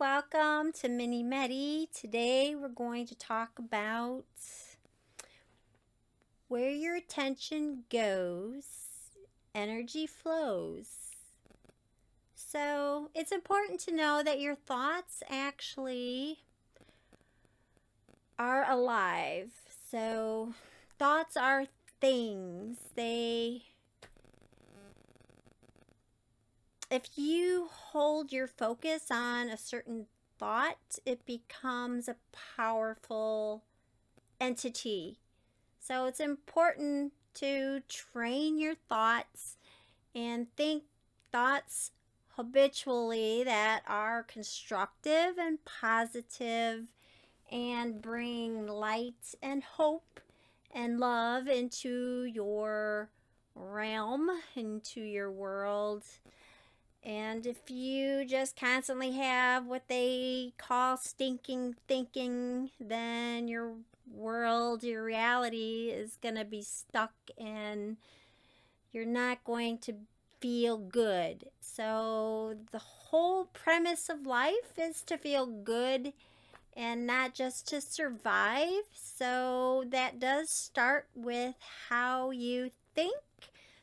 welcome to Mini Medi. Today we're going to talk about where your attention goes, energy flows. So it's important to know that your thoughts actually are alive. So thoughts are things. If you hold your focus on a certain thought, it becomes a powerful entity. So it's important to train your thoughts and think thoughts habitually that are constructive and positive and bring light and hope and love into your realm, into your world. And if you just constantly have what they call stinking thinking, then your world, your reality is going to be stuck and you're not going to feel good. So the whole premise of life is to feel good and not just to survive. So that does start with how you think.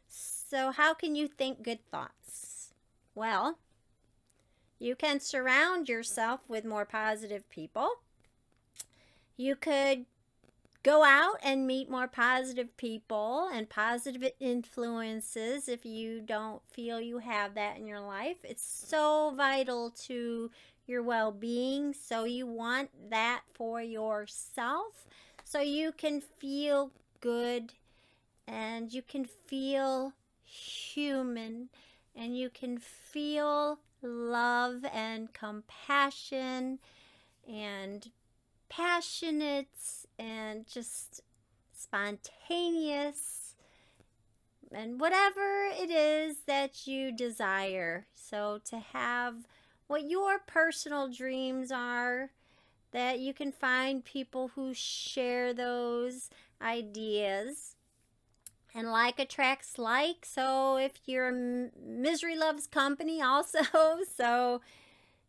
So how can you think good thoughts? Well, you can surround yourself with more positive people. You could go out and meet more positive people and positive influences if you don't feel you have that in your life. It's so vital to your well-being. So you want that for yourself so you can feel good and you can feel human. And you can feel love and compassion and passionate and just spontaneous and whatever it is that you desire. So to have what your personal dreams are, that you can find people who share those ideas. And like attracts like. So if you're misery loves company also. So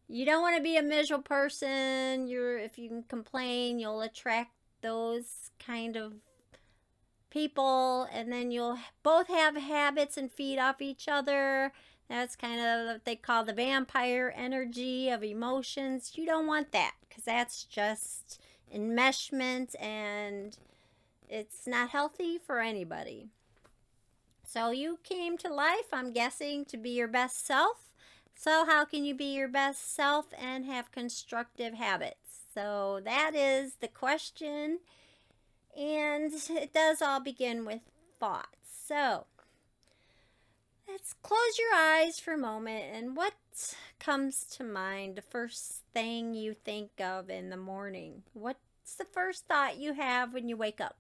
you don't want to be a miserable person. If you can complain, you'll attract those kind of people. And then you'll both have habits and feed off each other. That's kind of what they call the vampire energy of emotions. You don't want that because that's just enmeshment and it's not healthy for anybody. So you came to life, I'm guessing, to be your best self. So how can you be your best self and have constructive habits? So that is the question. And it does all begin with thoughts. So let's close your eyes for a moment. And what comes to mind, the first thing you think of in the morning? What's the first thought you have when you wake up?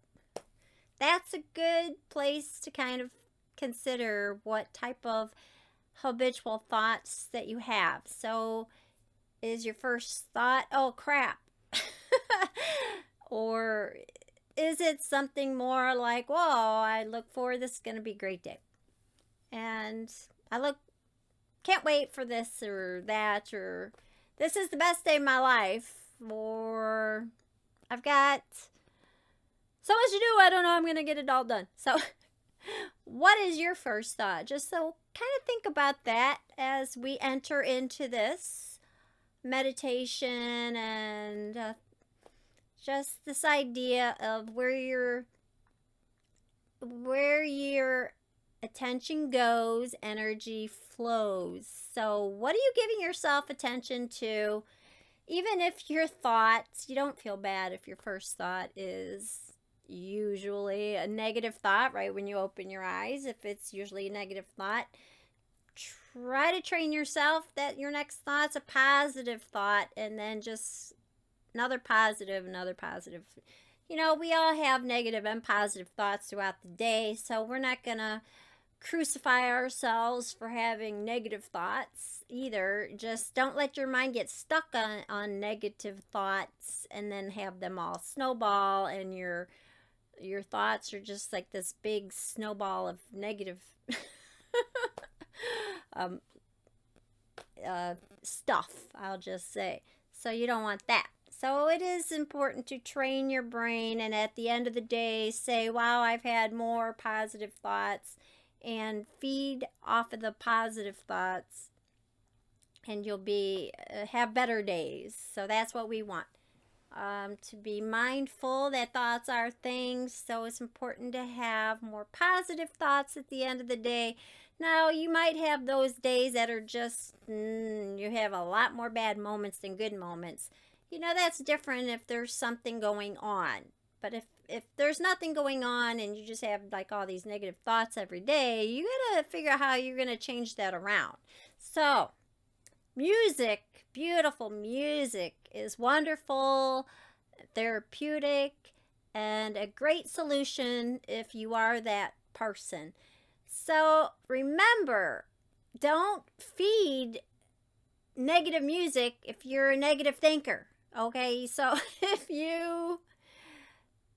That's a good place to kind of consider what type of habitual thoughts that you have. So is your first thought, oh crap? Or is it something more like, whoa, I look forward, this is going to be a great day. And can't wait for this or that, or this is the best day of my life, or I've got so much to do, I don't know I'm going to get it all done. So what is your first thought? Just so kind of think about that as we enter into this meditation and just this idea of where your attention goes, energy flows. So what are you giving yourself attention to? Even if your thoughts, you don't feel bad if your first thought is usually a negative thought right when you open your eyes. If it's usually a negative thought, try to train yourself that your next thought's a positive thought, and then just another positive. You know, we all have negative and positive thoughts throughout the day, so we're not gonna crucify ourselves for having negative thoughts either. Just don't let your mind get stuck on negative thoughts and then have them all snowball, and your thoughts are just like this big snowball of negative stuff, I'll just say. So you don't want that. So it is important to train your brain, and at the end of the day say, wow, I've had more positive thoughts, and feed off of the positive thoughts, and you'll be have better days. So that's what we want. To be mindful that thoughts are things, so it's important to have more positive thoughts at the end of the day. Now, you might have those days that are just, you have a lot more bad moments than good moments. That's different if there's something going on. But if there's nothing going on and you just have like all these negative thoughts every day, you gotta figure out how you're gonna change that around. So, music, beautiful music is wonderful, therapeutic, and a great solution if you are that person. So remember, don't feed negative music if you're a negative thinker. Okay, so if you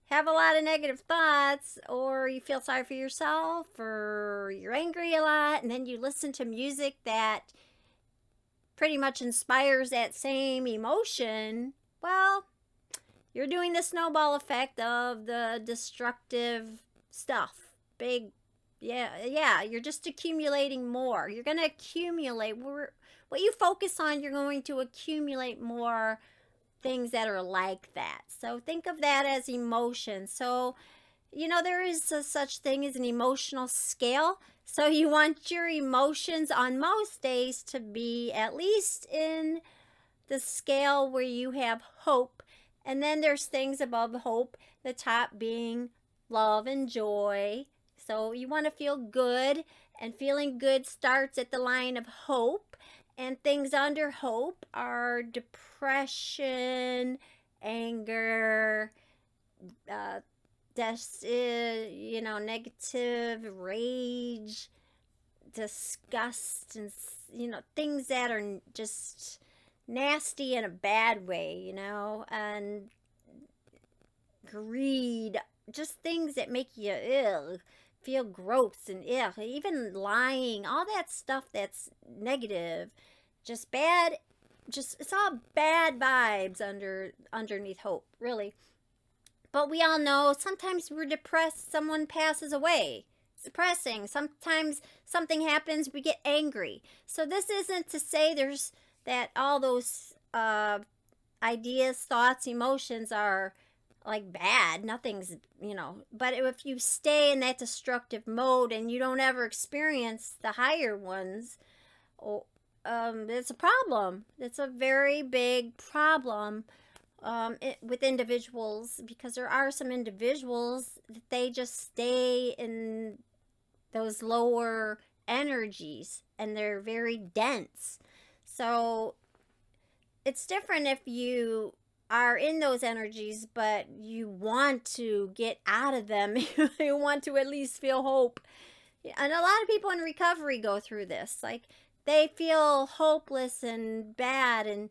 have a lot of negative thoughts, or you feel sorry for yourself, or you're angry a lot, and then you listen to music that pretty much inspires that same emotion, well, you're doing the snowball effect of the destructive stuff. Yeah, you're just accumulating more. You're going to accumulate. What you focus on, you're going to accumulate more things that are like that. So think of that as emotion. So, there is a such thing as an emotional scale. So you want your emotions on most days to be at least in the scale where you have hope. And then there's things above hope, the top being love and joy. So you want to feel good, and feeling good starts at the line of hope. And things under hope are depression, anger, negative rage, disgust, and things that are just nasty in a bad way, and greed, just things that make you feel gross and even lying, all that stuff that's negative, just bad, it's all bad vibes underneath hope, really. But we all know sometimes we're depressed, someone passes away. It's depressing. Sometimes something happens, we get angry. So this isn't to say there's that all those ideas, thoughts, emotions are like bad. Nothing's, but if you stay in that destructive mode and you don't ever experience the higher ones, it's a problem. It's a very big problem with individuals, because there are some individuals that they just stay in those lower energies and they're very dense. So it's different if you are in those energies but you want to get out of them. You want to at least feel hope. And a lot of people in recovery go through this. Like, they feel hopeless and bad and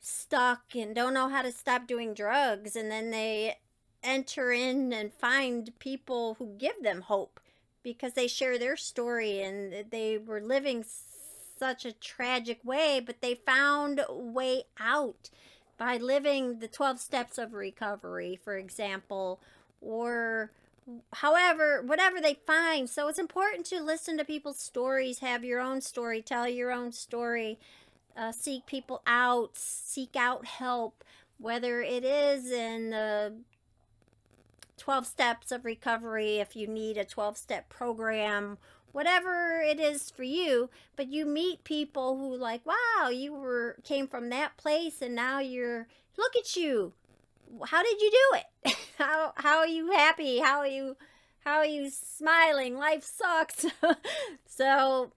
stuck and don't know how to stop doing drugs, and then they enter in and find people who give them hope because they share their story and they were living such a tragic way, but they found a way out by living the 12 steps of recovery, for example, or however, whatever they find. So it's important to listen to people's stories, have your own story, tell your own story. Seek people out, seek out help, whether it is in the 12 steps of recovery, if you need a 12-step program, whatever it is for you. But you meet people who like, wow, you came from that place and now look at you. How did you do it? How are you happy? How are you smiling? Life sucks. So,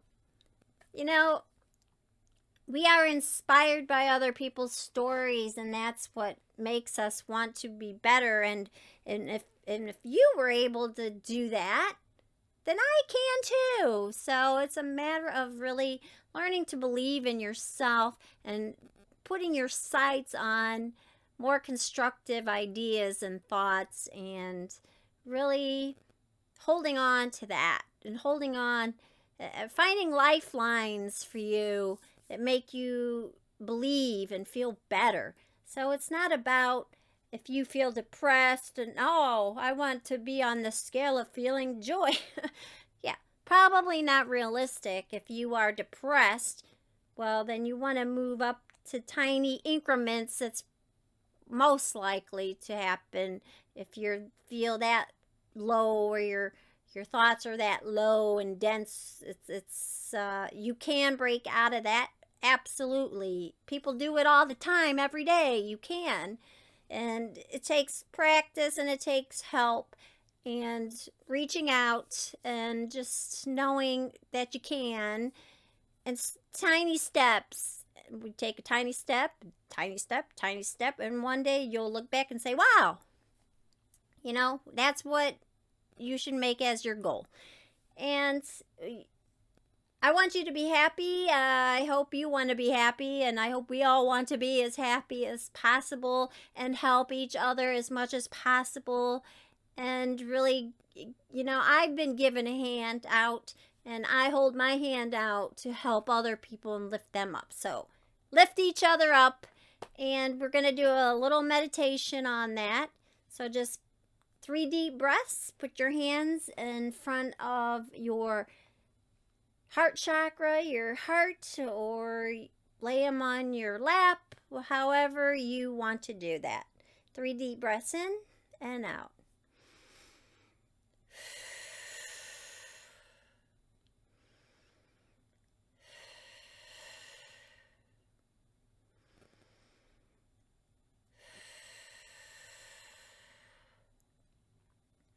we are inspired by other people's stories, and that's what makes us want to be better. And if you were able to do that, then I can too. So it's a matter of really learning to believe in yourself and putting your sights on more constructive ideas and thoughts, and really holding on to that, and holding on, finding lifelines for you that make you believe and feel better. So it's not about if you feel depressed and, oh, I want to be on the scale of feeling joy. Yeah, probably not realistic. If you are depressed, well, then you want to move up to tiny increments. That's most likely to happen if you feel that low, or your thoughts are that low and dense. It's you can break out of that. Absolutely. People do it all the time, every day. You can. And it takes practice and it takes help and reaching out and just knowing that you can, and tiny steps. We take a tiny step, tiny step, tiny step, and one day you'll look back and say, wow, that's what you should make as your goal. And I want you to be happy. I hope you want to be happy, and I hope we all want to be as happy as possible and help each other as much as possible. And really, I've been given a hand out, and I hold my hand out to help other people and lift them up. So lift each other up, and we're going to do a little meditation on that. So just 3 deep breaths. Put your hands in front of your heart chakra, your heart, or lay them on your lap, however you want to do that. 3 deep breaths in and out.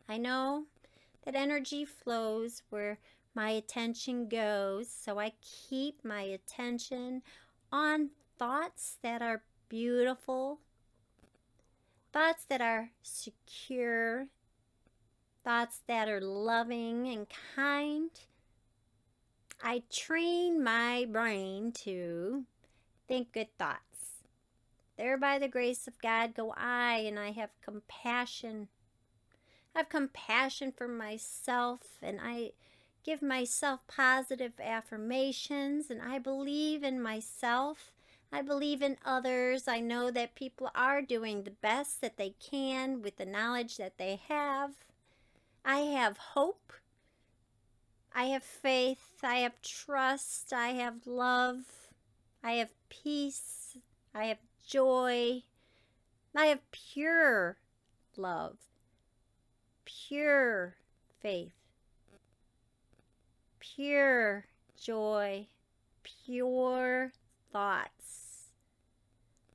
I know that energy flows where my attention goes, so I keep my attention on thoughts that are beautiful, thoughts that are secure, thoughts that are loving and kind. I train my brain to think good thoughts. There, by the grace of God, go I, and I have compassion. I have compassion for myself, and I give myself positive affirmations, and I believe in myself. I believe in others. I know that people are doing the best that they can with the knowledge that they have. I have hope. I have faith. I have trust. I have love. I have peace. I have joy. I have pure love, pure faith, pure joy, pure thoughts.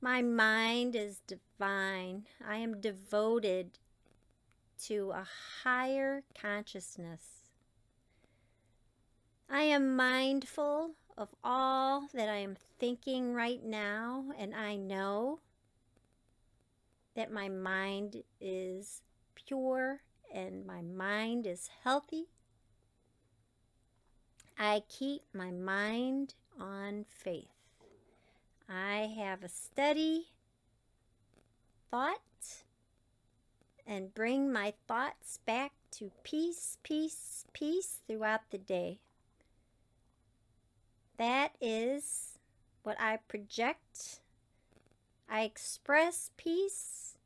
My mind is divine. I am devoted to a higher consciousness. I am mindful of all that I am thinking right now, and I know that my mind is pure and my mind is healthy. I keep my mind on faith. I have a steady thought and bring my thoughts back to peace, peace, peace throughout the day. That is what I project. I express peace.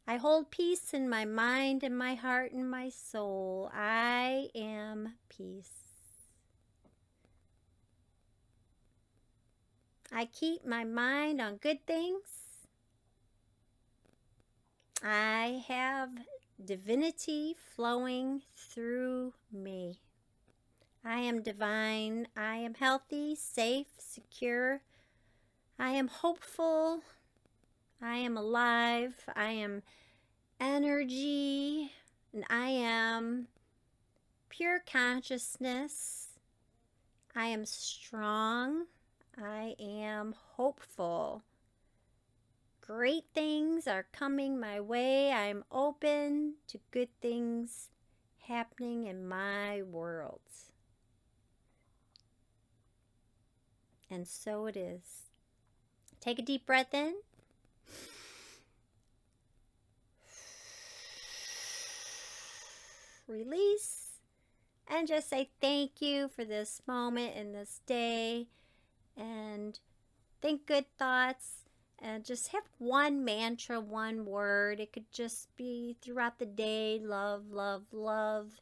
I hold peace in my mind and my heart and my soul. I am peace. I keep my mind on good things. I have divinity flowing through me. I am divine. I am healthy, safe, secure. I am hopeful. I am alive. I am energy. And I am pure consciousness. I am strong. I am hopeful. Great things are coming my way. I'm open to good things happening in my world. And so it is. Take a deep breath in. Release. And just say thank you for this moment and this day. and think good thoughts. And just have one mantra, one word. It could just be throughout the day: love, love, love.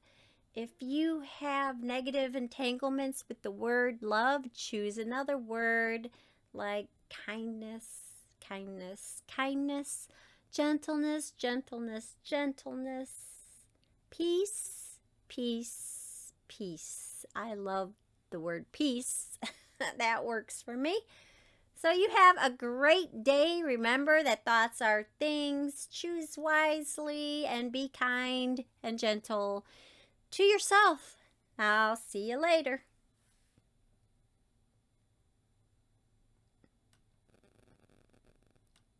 If you have negative entanglements with the word love, choose another word like kindness, kindness, kindness, gentleness, gentleness, gentleness, peace, peace, peace. I love the word peace. That works for me. So you have a great day. Remember that thoughts are things. Choose wisely and be kind and gentle to yourself. I'll see you later.